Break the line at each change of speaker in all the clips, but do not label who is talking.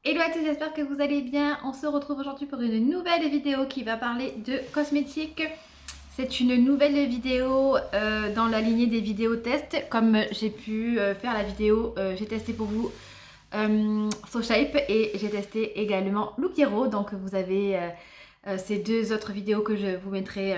Hello à tous, j'espère que vous allez bien. On se retrouve aujourd'hui pour une nouvelle vidéo qui va parler de cosmétiques. C'est une nouvelle vidéo dans la lignée des vidéos tests. Comme j'ai pu faire la vidéo, j'ai testé pour vous So Shape et j'ai testé également Look Hero. Donc vous avez ces deux autres vidéos que je vous mettrai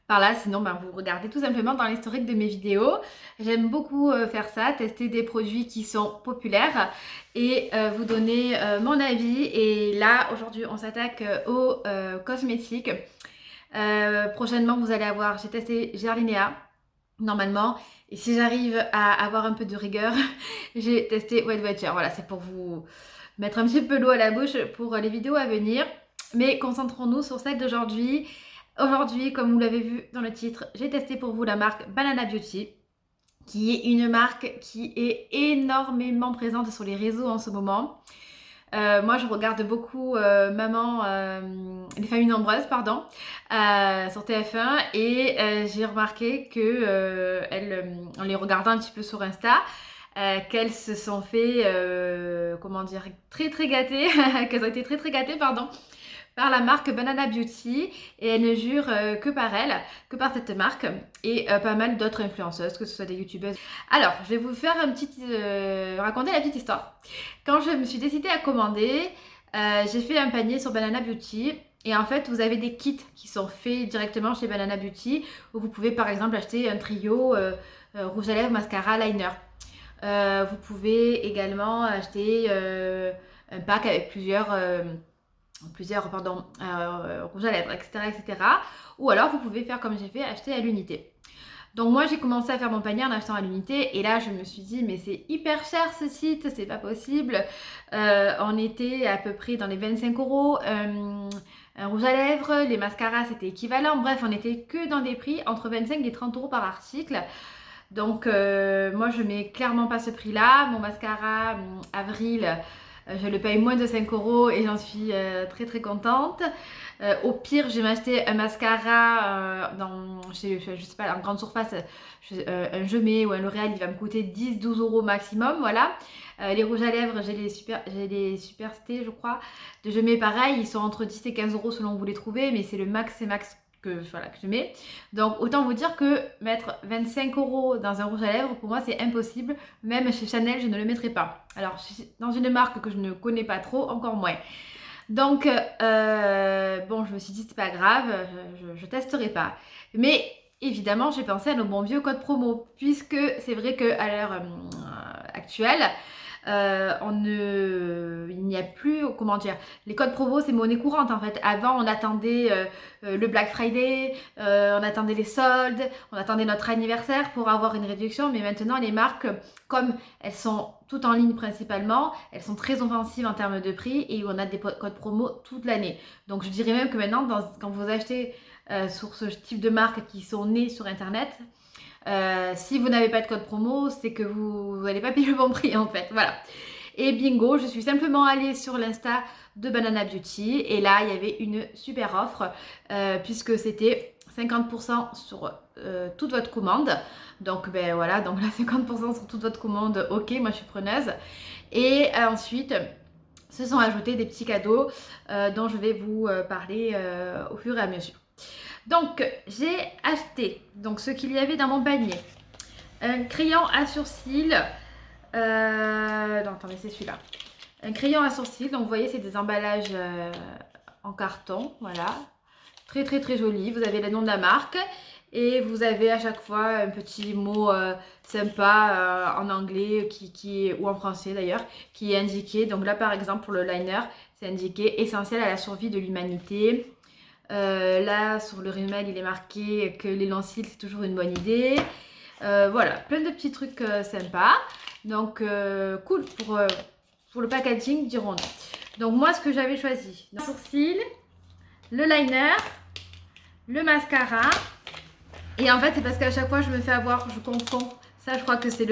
par là. Sinon, vous regardez tout simplement dans l'historique de mes vidéos. J'aime beaucoup faire ça, tester des produits qui sont populaires et vous donner mon avis. Et là, aujourd'hui, on s'attaque aux cosmétiques. Prochainement, vous allez avoir, j'ai testé Gerlinea normalement. Et si j'arrive à avoir un peu de rigueur, j'ai testé Weight Watcher. Voilà, c'est pour vous mettre un petit peu l'eau à la bouche pour les vidéos à venir. Mais concentrons-nous sur celle d'aujourd'hui. Aujourd'hui, comme vous l'avez vu dans le titre, j'ai testé pour vous la marque Banana Beauty, qui est une marque qui est énormément présente sur les réseaux en ce moment. Moi, je regarde beaucoup les familles nombreuses, pardon, sur TF1 et j'ai remarqué que en les regardant un petit peu sur Insta, qu'elles se sont fait, comment dire, très très gâtées, qu'elles ont été très très gâtées, pardon, par la marque Banana Beauty et elle ne jure que par elle, que par cette marque et pas mal d'autres influenceuses, que ce soit des youtubeuses. Alors, je vais vous faire raconter la petite histoire. Quand je me suis décidée à commander, j'ai fait un panier sur Banana Beauty et en fait, vous avez des kits qui sont faits directement chez Banana Beauty où vous pouvez par exemple acheter un trio rouge à lèvres, mascara, liner. Vous pouvez également acheter un pack avec plusieurs rouges à lèvres, etc., etc. Ou alors vous pouvez faire comme j'ai fait, acheter à l'unité. Donc moi j'ai commencé à faire mon panier en achetant à l'unité et là je me suis dit mais c'est hyper cher ce site, c'est pas possible. On était à peu près dans les 25 euros. Un rouge à lèvres, les mascaras c'était équivalent. Bref, on était que dans des prix entre 25 et 30 euros par article. Donc moi je mets clairement pas ce prix là. Mon mascara Avril, je le paye moins de 5 euros et j'en suis très très contente. Au pire, je vais m'acheter un mascara je sais pas, en grande surface, un Jemay ou un L'Oréal, il va me coûter 10-12 euros maximum, voilà. Les rouges à lèvres, j'ai les Supersté, je crois, de Jemay, pareil, ils sont entre 10 et 15 euros selon où vous les trouvez, mais c'est le max et max que je mets. Donc autant vous dire que mettre 25 euros dans un rouge à lèvres, pour moi c'est impossible. Même chez Chanel, je ne le mettrai pas. Alors dans une marque que je ne connais pas trop, encore moins. Donc bon, je me suis dit c'est pas grave, je testerai pas. Mais évidemment, j'ai pensé à nos bons vieux codes promo, puisque c'est vrai qu'à l'heure actuelle, il n'y a plus, comment dire, les codes promo c'est monnaie courante en fait. Avant on attendait le Black Friday, on attendait les soldes, on attendait notre anniversaire pour avoir une réduction, mais maintenant les marques, comme elles sont toutes en ligne principalement, elles sont très offensives en termes de prix et on a des codes promo toute l'année. Donc je dirais même que maintenant quand vous achetez sur ce type de marques qui sont nées sur internet, si vous n'avez pas de code promo, c'est que vous n'allez pas payer le bon prix en fait. Voilà. Et bingo, je suis simplement allée sur l'insta de Banana Beauty et là il y avait une super offre puisque c'était 50% sur toute votre commande. Donc ben voilà, donc là 50% sur toute votre commande, ok, moi je suis preneuse. Et ensuite se sont ajoutés des petits cadeaux dont je vais vous parler au fur et à mesure. Donc j'ai acheté donc ce qu'il y avait dans mon panier. Un crayon à sourcils. Non, attendez, c'est celui-là. Un crayon à sourcils. Donc vous voyez, c'est des emballages en carton. Voilà. Très très très joli. Vous avez le nom de la marque. Et vous avez à chaque fois un petit mot sympa en anglais ou en français d'ailleurs, qui est indiqué. Donc là par exemple pour le liner, c'est indiqué essentiel à la survie de l'humanité. Là, sur le rímel, il est marqué que les lentilles, c'est toujours une bonne idée. Voilà, plein de petits trucs sympas. Donc, cool pour le packaging, dirons-nous. Donc, moi, ce que j'avais choisi, le sourcil, le liner, le mascara. Et en fait, c'est parce qu'à chaque fois, je me fais avoir, je confonds. Ça, je crois que c'est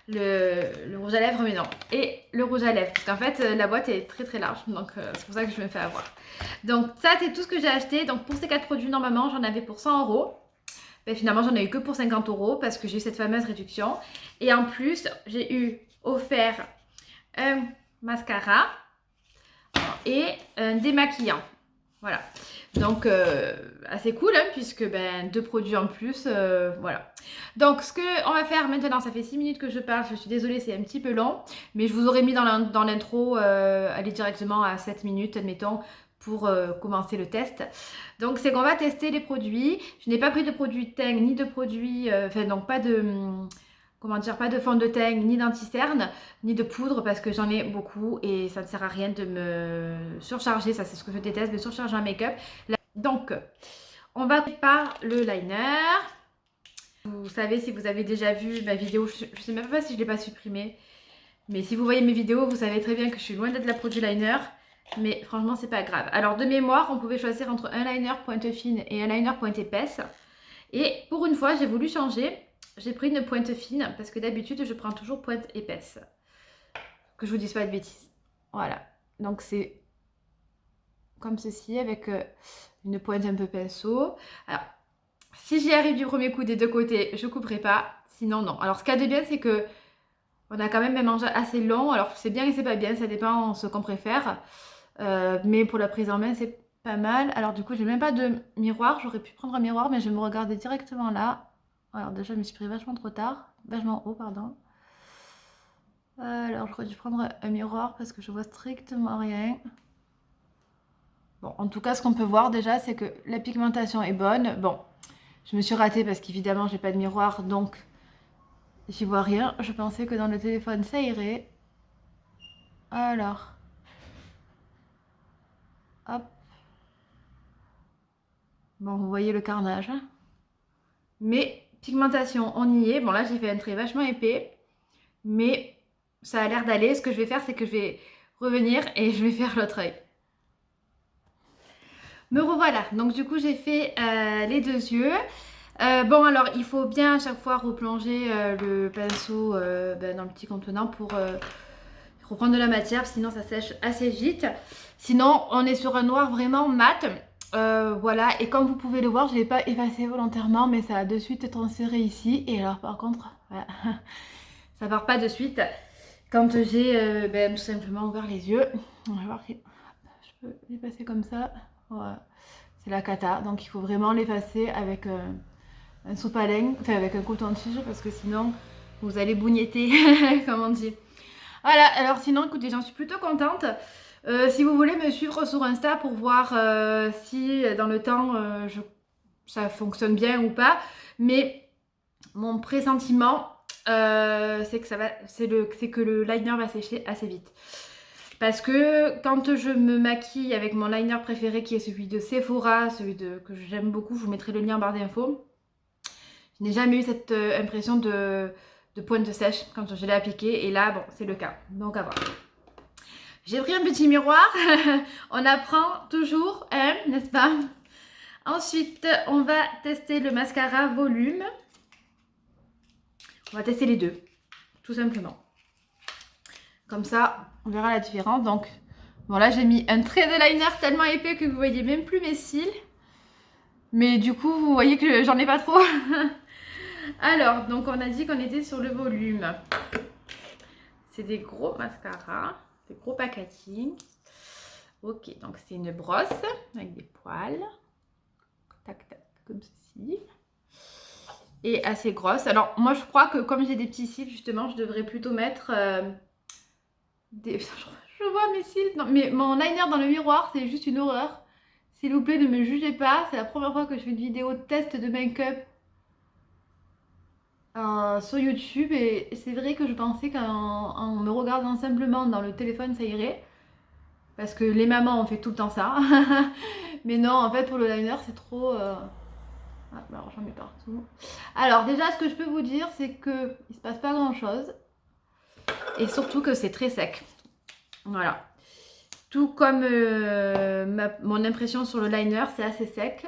le rouge à lèvres, mais non. Et le rouge à lèvres, parce qu'en fait la boîte est très très large, donc c'est pour ça que je me fais avoir. Donc ça c'est tout ce que j'ai acheté. Donc pour ces 4 produits, normalement j'en avais pour 100 euros. Mais finalement j'en ai eu que pour 50 euros parce que j'ai eu cette fameuse réduction. Et en plus j'ai eu offert un mascara et un démaquillant. Voilà. Donc, assez cool, hein, puisque ben, 2 produits en plus, voilà. Donc, ce qu'on va faire maintenant, ça fait 6 minutes que je parle, je suis désolée, c'est un petit peu long, mais je vous aurais mis dans l'intro, aller directement à 7 minutes, admettons, pour commencer le test. Donc, c'est qu'on va tester les produits. Je n'ai pas pris de produits teint, ni de produits, enfin, donc pas de... comment dire, pas de fond de teint, ni d'anti-cerne, ni de poudre parce que j'en ai beaucoup et ça ne sert à rien de me surcharger, ça c'est ce que je déteste, de surcharger un make-up. Donc, on va par le liner. Vous savez, si vous avez déjà vu ma vidéo, je ne sais même pas si je ne l'ai pas supprimée, mais si vous voyez mes vidéos, vous savez très bien que je suis loin d'être la pro du liner, mais franchement, c'est pas grave. Alors, de mémoire, on pouvait choisir entre un liner pointe fine et un liner pointe épaisse. Et pour une fois, j'ai voulu changer. J'ai pris une pointe fine parce que d'habitude, je prends toujours pointe épaisse. Que je vous dise pas de bêtises. Voilà. Donc, c'est comme ceci avec une pointe un peu pinceau. Alors, si j'y arrive du premier coup des deux côtés, je couperai pas. Sinon, non. Alors, ce qu'il y a de bien, c'est que on a quand même un manger assez long. Alors, c'est bien et c'est pas bien. Ça dépend de ce qu'on préfère. Mais pour la prise en main, c'est pas mal. Alors, du coup, j'ai même pas de miroir. J'aurais pu prendre un miroir, mais je vais me regarder directement là. Alors, déjà, je me suis pris vachement trop tard. Vachement haut, pardon. Alors, j'aurais dû prendre un miroir parce que je vois strictement rien. Bon, en tout cas, ce qu'on peut voir déjà, c'est que la pigmentation est bonne. Bon, je me suis ratée parce qu'évidemment, j'ai pas de miroir, donc j'y vois rien. Je pensais que dans le téléphone, ça irait. Alors, hop. Bon, vous voyez le carnage. Mais pigmentation, on y est. Bon, là, j'ai fait un trait vachement épais, mais ça a l'air d'aller. Ce que je vais faire, c'est que je vais revenir et je vais faire l'autre œil. Me revoilà. Donc, du coup, j'ai fait les deux yeux. Bon, alors, il faut bien à chaque fois replonger le pinceau dans le petit contenant pour reprendre de la matière, sinon ça sèche assez vite. Sinon, on est sur un noir vraiment mat. Voilà, et comme vous pouvez le voir, je ne l'ai pas effacé volontairement, mais ça a de suite transféré ici. Et alors, par contre, voilà, ça part pas de suite. Quand j'ai tout simplement ouvert les yeux, on va voir si je peux l'effacer comme ça. Voilà. C'est la cata, donc il faut vraiment l'effacer avec un sopalin, enfin avec un coton-tige, parce que sinon vous allez bougnetter, comme on dit. Voilà, alors sinon, écoutez, j'en suis plutôt contente. Si vous voulez me suivre sur Insta pour voir si dans le temps ça fonctionne bien ou pas, mais mon pressentiment c'est que le liner va sécher assez vite. Parce que quand je me maquille avec mon liner préféré qui est celui de Sephora, que j'aime beaucoup, je vous mettrai le lien en barre d'infos. Je n'ai jamais eu cette impression de pointe sèche quand je l'ai appliqué et là, bon, c'est le cas. Donc à voir. J'ai pris un petit miroir. On apprend toujours, hein, n'est-ce pas? Ensuite, on va tester le mascara volume. On va tester les deux, tout simplement. Comme ça, on verra la différence. Donc, bon là, j'ai mis un trait de liner tellement épais que vous voyez même plus mes cils. Mais du coup, vous voyez que j'en ai pas trop. Alors, donc on a dit qu'on était sur le volume. C'est des gros mascaras, des gros packaging. Ok, donc c'est une brosse avec des poils. Tac, tac, comme ceci. Et assez grosse. Alors, moi, je crois que comme j'ai des petits cils, justement, je devrais plutôt mettre des... Je vois mes cils. Non, mais mon liner dans le miroir, c'est juste une horreur. S'il vous plaît, ne me jugez pas. C'est la première fois que je fais une vidéo de test de make-up sur YouTube. Et c'est vrai que je pensais qu'en me regardant simplement dans le téléphone, ça irait. Parce que les mamans ont fait tout le temps ça. Mais non, en fait, pour le liner, c'est trop... Ah, bah alors j'en mets partout. Alors déjà, ce que je peux vous dire, c'est que il se passe pas grand-chose. Et surtout que c'est très sec. Voilà. Tout comme mon impression sur le liner, c'est assez sec.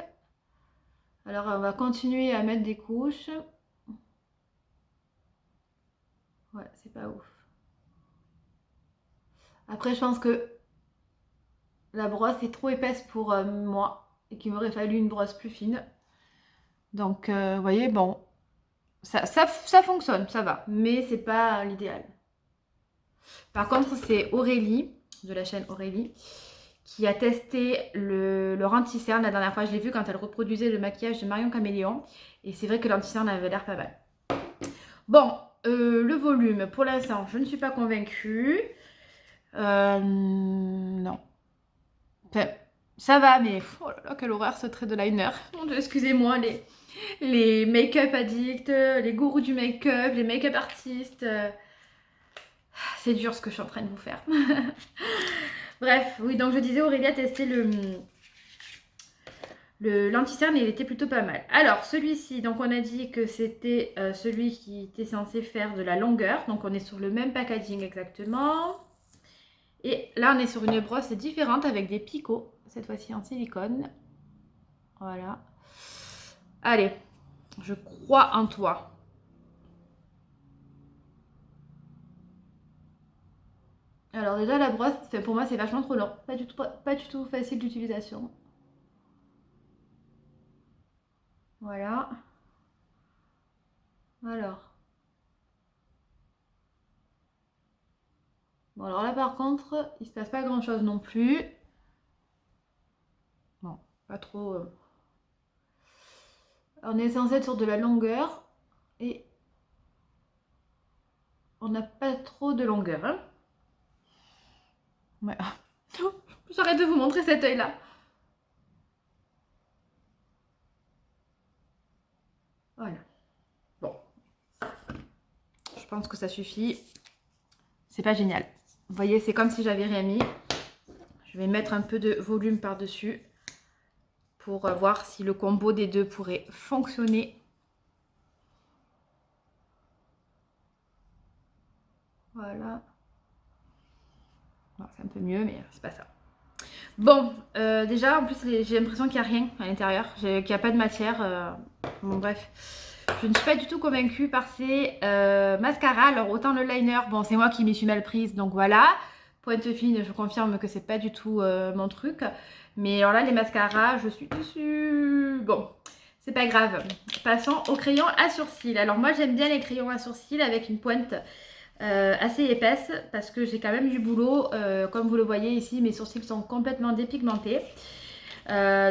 Alors on va continuer à mettre des couches. Ouais, c'est pas ouf. Après, je pense que la brosse est trop épaisse pour moi et qu'il m'aurait fallu une brosse plus fine. Donc, vous voyez, bon, ça fonctionne, ça va, mais c'est pas l'idéal. Par contre, c'est Aurélie, de la chaîne Aurélie, qui a testé le anti-cerne. La dernière fois, je l'ai vu quand elle reproduisait le maquillage de Marion Caméléon. Et c'est vrai que l'anti-cerne avait l'air pas mal. Bon, le volume, pour l'instant, je ne suis pas convaincue. Non. Enfin, ça va, mais oh là là, quelle horreur ce trait de liner. Mon Dieu, excusez-moi, les make-up addicts, les gourous du make-up, les make-up artistes. C'est dur ce que je suis en train de vous faire. Bref, oui, donc je disais, Aurélie a testé l'anti-cerne et il était plutôt pas mal. Alors, celui-ci, donc on a dit que c'était celui qui était censé faire de la longueur. Donc on est sur le même packaging exactement. Et là, on est sur une brosse différente avec des picots, cette fois-ci en silicone. Voilà. Allez, je crois en toi. Alors déjà, la brosse, pour moi, c'est vachement trop long. Pas du tout facile d'utilisation. Voilà. Alors. Bon, alors là, par contre, il se passe pas grand-chose non plus. Bon, pas trop... On est censé être sur de la longueur. Et on n'a pas trop de longueur, hein. Ouais. J'arrête de vous montrer cet œil-là. Voilà. Bon. Je pense que ça suffit. C'est pas génial. Vous voyez, c'est comme si j'avais rien mis. Je vais mettre un peu de volume par-dessus pour voir si le combo des deux pourrait fonctionner. Voilà. C'est un peu mieux, mais c'est pas ça. Bon, déjà, en plus, j'ai l'impression qu'il n'y a rien à l'intérieur, qu'il n'y a pas de matière. Bon, bref. Je ne suis pas du tout convaincue par ces mascaras. Alors, autant le liner, bon, c'est moi qui m'y suis mal prise, donc voilà. Pointe fine, je confirme que c'est pas du tout mon truc. Mais alors là, les mascaras, je suis dessus. Bon, c'est pas grave. Passons au crayon à sourcils. Alors, moi, j'aime bien les crayons à sourcils avec une pointe assez épaisse parce que j'ai quand même du boulot. Comme vous le voyez ici, mes sourcils sont complètement dépigmentés.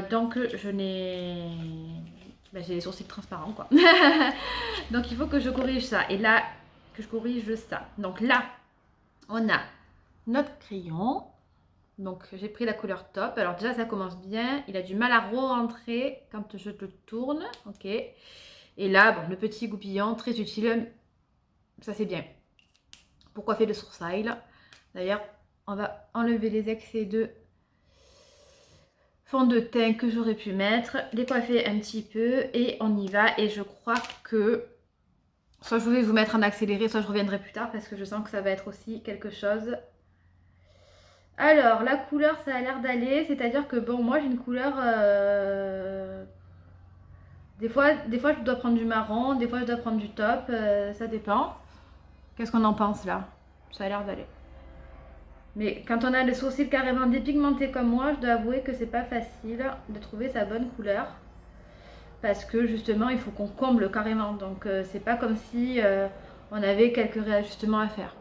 Donc, je n'ai... Ben, j'ai les sourcils transparents, quoi. Donc, il faut que je corrige ça. Et là, que je corrige ça. Donc là, on a notre crayon. Donc, j'ai pris la couleur top. Alors déjà, ça commence bien. Il a du mal à re-rentrer quand je le tourne. Ok. Et là, bon, le petit goupillon, très utile. Ça, c'est bien. Pour coiffer le sourcil. D'ailleurs, on va enlever les excès de fond de teint que j'aurais pu mettre, les coiffer un petit peu et on y va. Et je crois que soit je vais vous mettre en accéléré, soit je reviendrai plus tard parce que je sens que ça va être aussi quelque chose. Alors, la couleur, ça a l'air d'aller, c'est-à-dire que bon, moi j'ai une couleur... Des fois, je dois prendre du marron, des fois je dois prendre du top, ça dépend. Qu'est-ce qu'on en pense là? Ça a l'air d'aller. Mais quand on a les sourcils carrément dépigmentés comme moi, je dois avouer que c'est pas facile de trouver sa bonne couleur. Parce que justement, il faut qu'on comble carrément. Donc, c'est pas comme si on avait quelques réajustements à faire.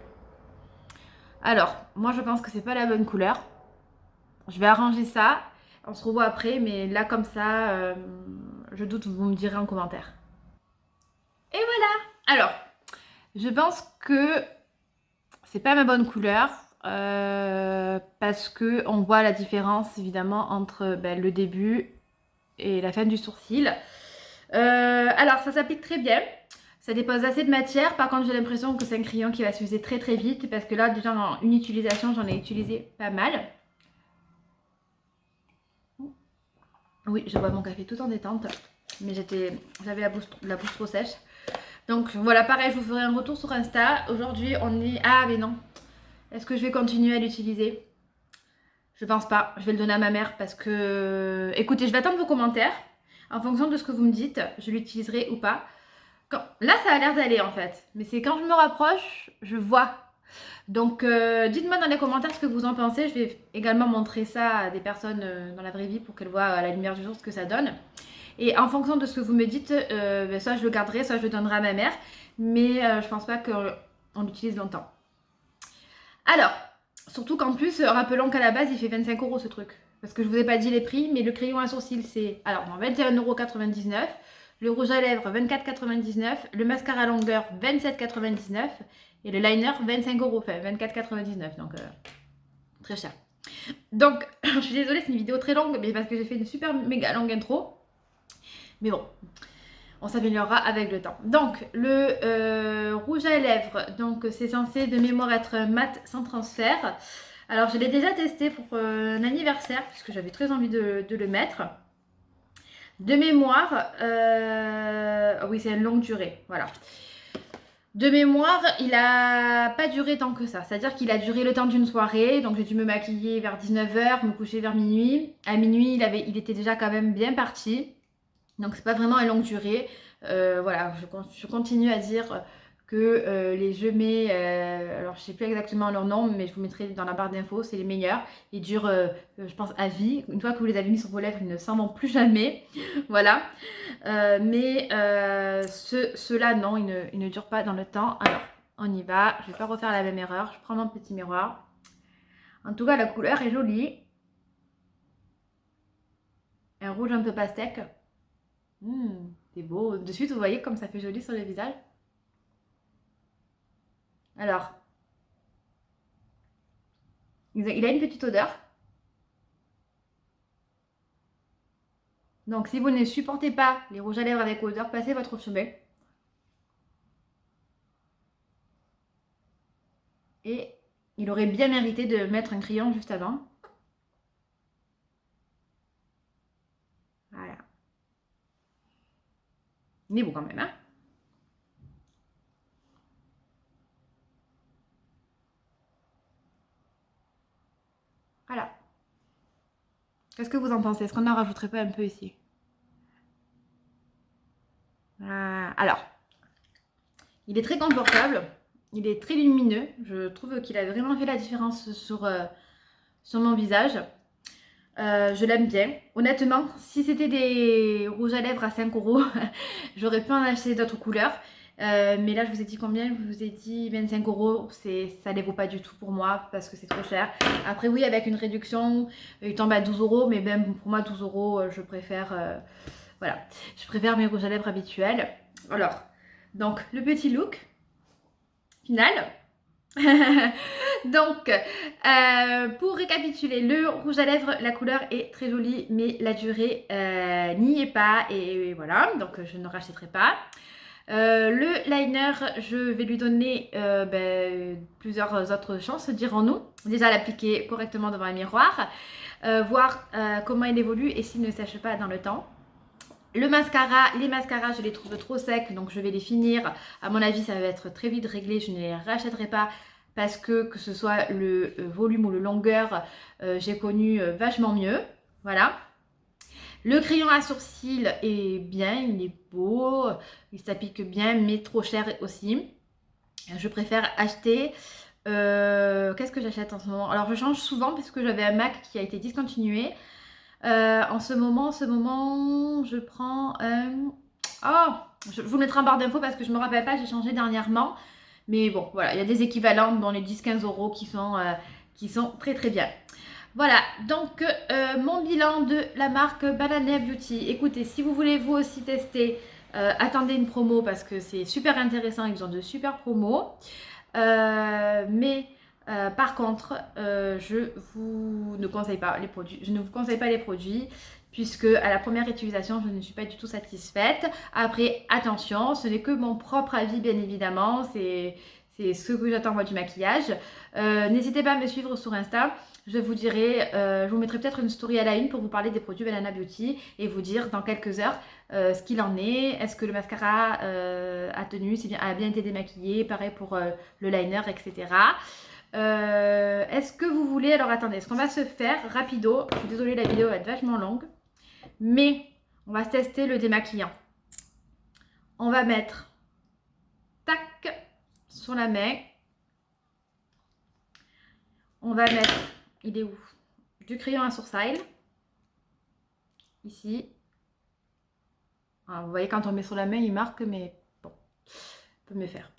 Alors, moi je pense que c'est pas la bonne couleur. Je vais arranger ça. On se revoit après, mais là comme ça, je doute, vous me direz en commentaire. Et voilà. Alors, je pense que c'est pas ma bonne couleur. Parce que on voit la différence évidemment entre le début et la fin du sourcil. Alors ça s'applique très bien, ça dépose assez de matière. Par contre j'ai l'impression que c'est un crayon qui va s'user très très vite parce que là déjà en une utilisation j'en ai utilisé pas mal. Oui, je bois mon café tout en détente, mais j'avais la bouche trop sèche. Donc voilà, pareil, je vous ferai un retour sur Insta. Aujourd'hui on est... Ah mais non, est-ce que je vais continuer à l'utiliser? Je pense pas. Je vais le donner à ma mère parce que... Écoutez, je vais attendre vos commentaires. En fonction de ce que vous me dites, je l'utiliserai ou pas. Là, ça a l'air d'aller en fait. Mais c'est quand je me rapproche, je vois. Donc, dites-moi dans les commentaires ce que vous en pensez. Je vais également montrer ça à des personnes dans la vraie vie pour qu'elles voient à la lumière du jour ce que ça donne. Et en fonction de ce que vous me dites, soit je le garderai, soit je le donnerai à ma mère. Mais je pense pas qu'on l'utilise longtemps. Alors, surtout qu'en plus, rappelons qu'à la base, il fait 25 € ce truc. Parce que je vous ai pas dit les prix, mais le crayon à sourcils, c'est alors 21,99 €. Le rouge à lèvres, 24,99 €. Le mascara à longueur, 27,99 €. Et le liner, 25 €. Enfin, 24,99 €. Donc, très cher. Donc, je suis désolée, c'est une vidéo très longue, mais parce que j'ai fait une super méga longue intro. Mais bon, on s'améliorera avec le temps. Donc, le rouge à lèvres, donc c'est censé de mémoire être mat sans transfert. Alors, je l'ai déjà testé pour un anniversaire, puisque j'avais très envie de le mettre. De mémoire, oui, c'est une longue durée, voilà. De mémoire, il a pas duré tant que ça. C'est-à-dire qu'il a duré le temps d'une soirée. Donc, j'ai dû me maquiller vers 19 h, me coucher vers minuit. À minuit, il était déjà quand même bien parti. Donc, c'est pas vraiment une longue durée. Voilà, je continue à dire que les Gemay, alors je sais plus exactement leur nom, mais je vous mettrai dans la barre d'infos, c'est les meilleurs. Ils durent, je pense, à vie. Une fois que vous les avez mis sur vos lèvres, ils ne s'en vont plus jamais. Voilà. Mais ceux-là, non, ils ne durent pas dans le temps. Alors, on y va. Je ne vais pas refaire la même erreur. Je prends mon petit miroir. En tout cas, la couleur est jolie. Un rouge un peu pastèque. C'est beau. De suite, vous voyez comme ça fait joli sur le visage. Alors, il a une petite odeur. Donc, si vous ne supportez pas les rouges à lèvres avec odeur, passez votre chemin. Et il aurait bien mérité de mettre un crayon juste avant. Voilà. Il est beau quand même, hein? Voilà. Qu'est-ce que vous en pensez? Est-ce qu'on n'en rajouterait pas un peu ici? Alors, il est très confortable. Il est très lumineux. Je trouve qu'il a vraiment fait la différence sur mon visage. Je l'aime bien. Honnêtement, si c'était des rouges à lèvres à 5 €, j'aurais pu en acheter d'autres couleurs. Mais là, je vous ai dit combien? Je vous ai dit 25 €. Ça ne les vaut pas du tout pour moi parce que c'est trop cher. Après, oui, avec une réduction, il tombe à 12 €. Mais même pour moi, 12 €, je préfère, voilà, je préfère mes rouges à lèvres habituels. Alors, donc, le petit look final. Donc, pour récapituler, le rouge à lèvres, la couleur est très jolie, mais la durée n'y est pas. Et voilà, donc je ne rachèterai pas. Le liner, je vais lui donner plusieurs autres chances, dirons-nous. Déjà, l'appliquer correctement devant un miroir, voir comment il évolue et s'il ne sèche pas dans le temps. Le mascara, les mascaras, je les trouve trop secs, donc je vais les finir. À mon avis, ça va être très vite réglé. Je ne les rachèterai pas parce que ce soit le volume ou le longueur, j'ai connu vachement mieux. Voilà. Le crayon à sourcils est bien, il est beau, il s'applique bien, mais trop cher aussi. Je préfère acheter... Qu'est-ce que j'achète en ce moment? Alors, je change souvent parce que j'avais un MAC qui a été discontinué. En ce moment, je prends un... Oh, je vous mettrai en barre d'infos parce que je me rappelle pas, j'ai changé dernièrement. Mais bon, voilà, il y a des équivalents dans les 10-15 € qui sont très très bien. Voilà, donc mon bilan de la marque Banana Beauty. Écoutez, si vous voulez vous aussi tester, attendez une promo parce que c'est super intéressant, ils ont de super promos. Mais par contre, je ne vous conseille pas les produits puisque à la première utilisation, je ne suis pas du tout satisfaite. Après, attention, ce n'est que mon propre avis, bien évidemment. C'est ce que j'attends moi du maquillage. N'hésitez pas à me suivre sur Insta. Je vous dirai, je vous mettrai peut-être une story à la une pour vous parler des produits Banana Beauty et vous dire dans quelques heures ce qu'il en est. Est-ce que le mascara a tenu, a bien été démaquillé, pareil pour le liner, etc. Est-ce que vous voulez... Alors attendez, ce qu'on va se faire rapido. Je suis désolée, la vidéo va être vachement longue. Mais on va tester le démaquillant. On va mettre... Tac, sur la main. On va mettre... Il est où? Du crayon à sourcils. Ici. Alors, vous voyez, quand on met sur la main, il marque, mais bon, on peut mieux faire.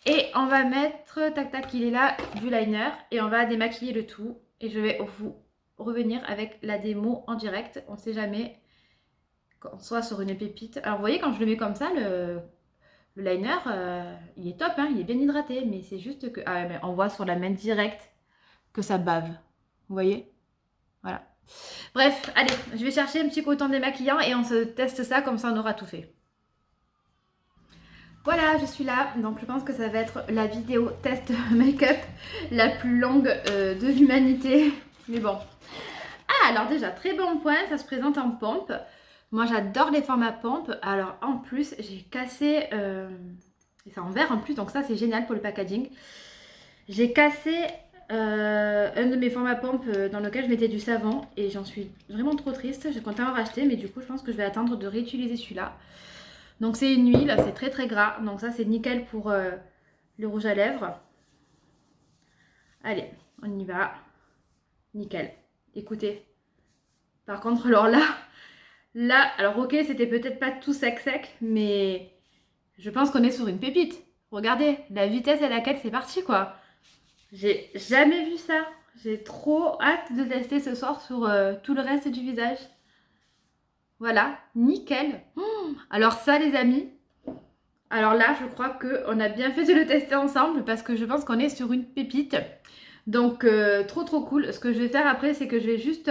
Et on va mettre, tac tac, il est là, du liner. Et on va démaquiller le tout. Et je vais vous revenir avec la démo en direct. On ne sait jamais qu'on soit sur une pépite. Alors vous voyez, quand je le mets comme ça, le liner, il est top, hein, il est bien hydraté. Mais c'est juste que... Ah, mais on voit sur la main directe que ça bave. Vous voyez? Voilà. Bref, allez, je vais chercher un petit coton démaquillant et on se teste ça, comme ça on aura tout fait. Voilà, je suis là, donc je pense que ça va être la vidéo test make-up la plus longue de l'humanité. Mais bon. Ah, alors déjà, très bon point, ça se présente en pompe. Moi, j'adore les formats pompe. Alors, en plus, j'ai cassé... et c'est en verre en plus, donc ça, c'est génial pour le packaging. J'ai cassé un de mes formats pompe dans lequel je mettais du savon. Et j'en suis vraiment trop triste. J'ai compté en racheter, mais du coup, je pense que je vais attendre de réutiliser celui-là. Donc c'est une huile, c'est très très gras. Donc ça c'est nickel pour le rouge à lèvres. Allez, on y va. Nickel. Écoutez. Par contre, alors là, alors ok, c'était peut-être pas tout sec sec, mais je pense qu'on est sur une pépite. Regardez, la vitesse à laquelle c'est parti quoi. J'ai jamais vu ça. J'ai trop hâte de tester ce soir sur tout le reste du visage. Voilà, nickel. Alors ça les amis, alors là je crois qu'on a bien fait de le tester ensemble parce que je pense qu'on est sur une pépite. Donc trop trop cool. Ce que je vais faire après c'est que je vais juste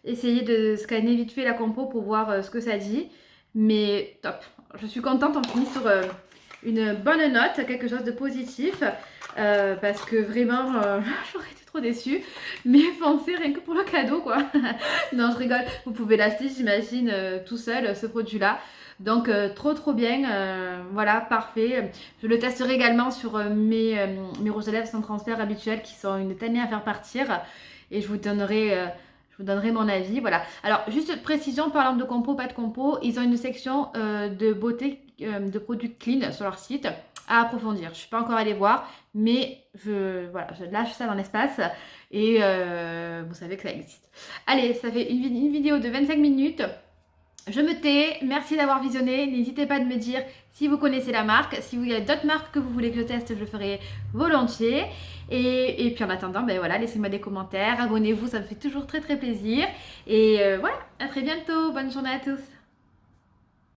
essayer de scanner vite fait la compo pour voir ce que ça dit. Mais top, je suis contente, on finit sur une bonne note, quelque chose de positif. Parce que vraiment j'aurais été trop déçue. Mais pensez rien que pour le cadeau quoi. Non je rigole, vous pouvez l'acheter j'imagine tout seul ce produit là. Donc trop trop bien, voilà parfait. Je le testerai également sur mes rouges à lèvres sans transfert habituels qui sont une tannée à faire partir. Et je vous donnerai mon avis, voilà. Alors, juste précision, parlant de compo, pas de compo, ils ont une section de beauté, de produits clean sur leur site à approfondir. Je ne suis pas encore allée voir, mais voilà, je lâche ça dans l'espace et vous savez que ça existe. Allez, ça fait une vidéo de 25 minutes. Je me tais, merci d'avoir visionné, n'hésitez pas à me dire si vous connaissez la marque, si vous y a d'autres marques que vous voulez que je teste, je le ferai volontiers. Et puis en attendant, ben voilà, laissez-moi des commentaires, abonnez-vous, ça me fait toujours très très plaisir. Et voilà, à très bientôt, bonne journée à tous.